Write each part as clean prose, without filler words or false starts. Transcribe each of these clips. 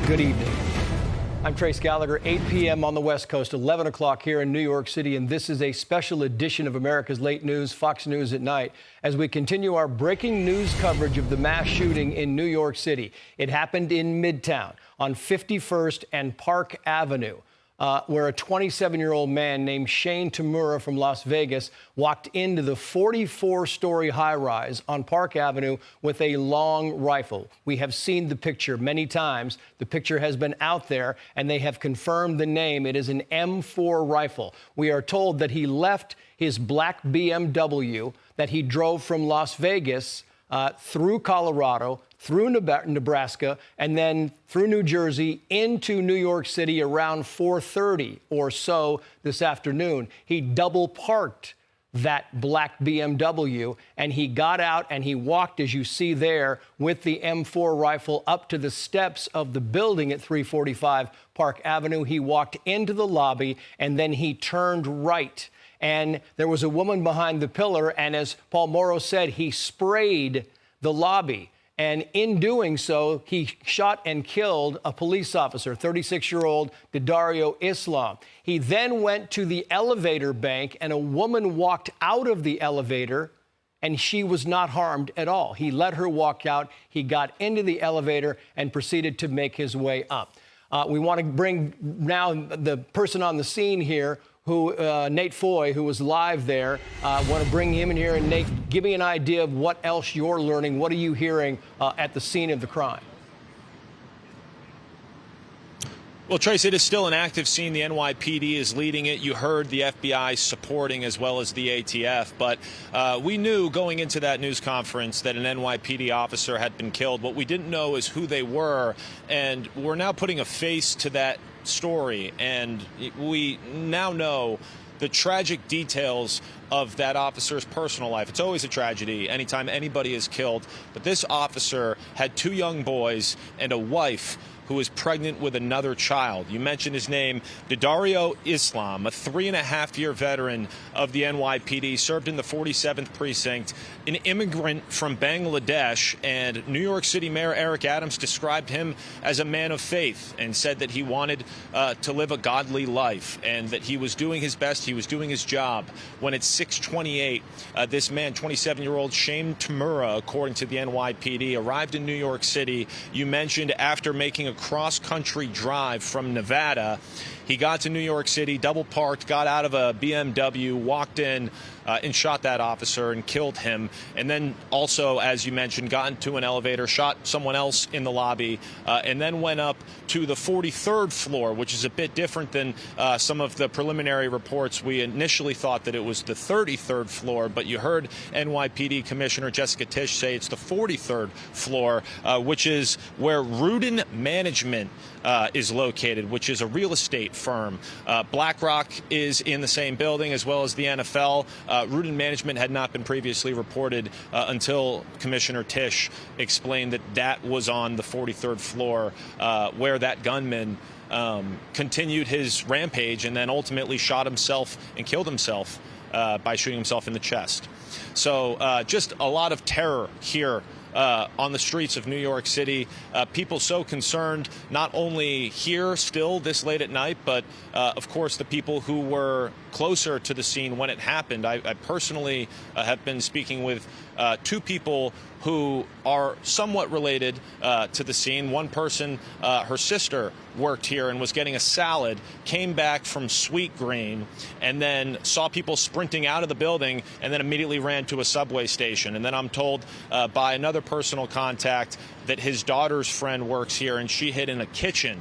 Good evening. I'm Trace Gallagher, 8 p.m. on the West Coast, 11 o'clock here in New York City, and this is a special edition of America's Late News, Fox News at Night, as we continue our breaking news coverage of the mass shooting in New York City. It happened in Midtown on 51st and Park Avenue, where a 27-year-old man named Shane Tamura from Las Vegas walked into the 44-story high-rise on Park Avenue with a long rifle. We have seen the picture many times. The picture has been out there, and they have confirmed the name. It is an M4 rifle. We are told that he left his black BMW that he drove from Las Vegas through Colorado, through Nebraska, and then through New Jersey into New York City around 4:30 or so this afternoon. He double parked that black BMW, and he got out and he walked, as you see there, with the M4 rifle up to the steps of the building at 345 Park Avenue. He walked into the lobby, and then he turned right. And there was a woman behind the pillar, and as Paul Morrow said, he sprayed the lobby. And in doing so, he shot and killed a police officer, 36-year-old Didarul Islam. He then went to the elevator bank, and a woman walked out of the elevator, and she was not harmed at all. He let her walk out. He got into the elevator and proceeded to make his way up. We want to bring now the person on the scene here, Nate Foy, who was live there. I want to bring him in here. And Nate, give me an idea of what else you're learning. What are you hearing at the scene of the crime? Well, Trace, it is still an active scene. The NYPD is leading it. You heard the FBI supporting as well as the ATF. But we knew going into that news conference that an NYPD officer had been killed. What we didn't know is who they were. And we're now putting a face to that story. And we now know the tragic details of that officer's personal life. It's always a tragedy anytime anybody is killed. But this officer had two young boys and a wife who was pregnant with another child. You mentioned his name, Didarul Islam, a 3.5-year veteran of the NYPD, served in the 47th Precinct, an immigrant from Bangladesh, and New York City Mayor Eric Adams described him as a man of faith and said that he wanted to live a godly life and that he was doing his best, he was doing his job. When at 6:28, this man, 27-year-old Shane Tamura, according to the NYPD, arrived in New York City. You mentioned after making a cross-country drive from Nevada, he got to New York City, double parked, got out of a BMW, walked in and shot that officer and killed him. And then also, as you mentioned, got into an elevator, shot someone else in the lobby, and then went up to the 43rd floor, which is a bit different than some of the preliminary reports. We initially thought that it was the 33rd floor, but you heard NYPD Commissioner Jessica Tisch say it's the 43rd floor, which is where Rudin Management is located, which is a real estate firm. BlackRock is in the same building as well as the NFL. Rudin Management had not been previously reported until Commissioner Tisch explained that that was on the 43rd floor where that gunman continued his rampage and then ultimately shot himself and killed himself by shooting himself in the chest. So just a lot of terror here on the streets of New York City. People so concerned, not only here still this late at night, but of course the people who were closer to the scene when it happened. I personally have been speaking with two people who are somewhat related to the scene. One person, her sister worked here and was getting a salad, came back from Sweetgreen, and then saw people sprinting out of the building and then immediately ran to a subway station. And then I'm told by another personal contact that his daughter's friend works here, and she hid in a kitchen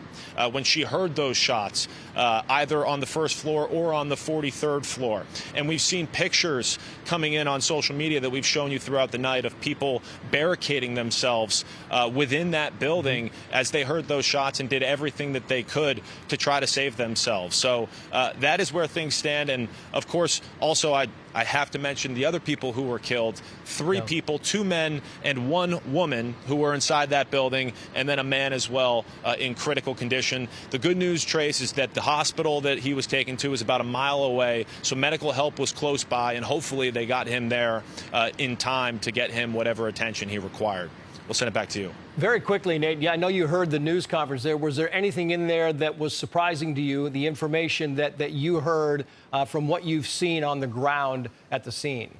when she heard those shots, either on the first floor or on the 43rd floor. And we've seen pictures coming in on social media that we've shown you throughout the night of people barricading themselves within that building as they heard those shots and did everything that they could to try to save themselves. So that is where things stand. And of course, also I have to mention the other people who were killed. Three people, 2 men and 1 woman who were inside that building, and then a man as well in critical condition. The good news, Trace, is that the hospital that he was taken to is about a mile away, so medical help was close by, and hopefully they got him there in time to get him whatever attention he required. we'll send it back to you. Very quickly, Nate, yeah, I know you heard the news conference there. Was there anything in there that was surprising to you, the information that you heard from what you've seen on the ground at the scene?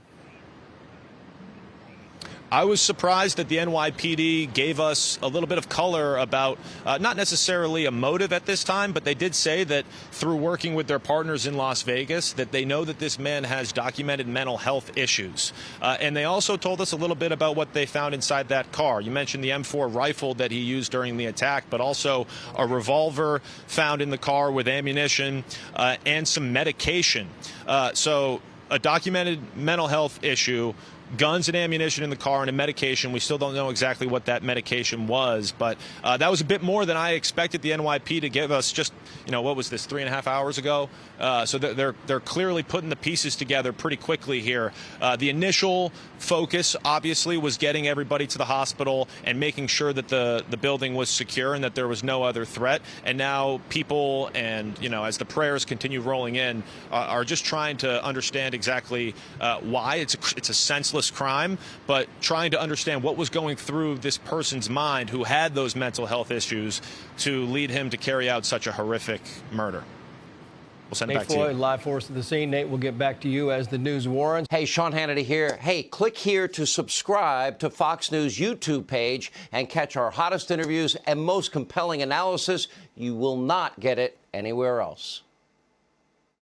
I was surprised that the NYPD gave us a little bit of color about not necessarily a motive at this time, but they did say that through working with their partners in Las Vegas, that they know that this man has documented mental health issues. And they also told us a little bit about what they found inside that car. You mentioned the M4 rifle that he used during the attack, but also a revolver found in the car with ammunition and some medication. So a documented mental health issue, guns and ammunition in the car, and a medication. We still don't know exactly what that medication was, but that was a bit more than I expected the NYPD to give us just, what was this, 3.5 hours ago? So they're clearly putting the pieces together pretty quickly here. The initial focus, obviously, was getting everybody to the hospital and making sure that the building was secure and that there was no other threat. And now people and, as the prayers continue rolling in, are just trying to understand exactly why. It's a senseless crime, but trying to understand what was going through this person's mind who had those mental health issues to lead him to carry out such a horrific murder. We'll send it back to you. Nate Floyd, live for us at the scene. Nate, we'll get back to you as the news warrants. Hey, Sean Hannity here. Hey, click here to subscribe to Fox News YouTube page and catch our hottest interviews and most compelling analysis. You will not get it anywhere else.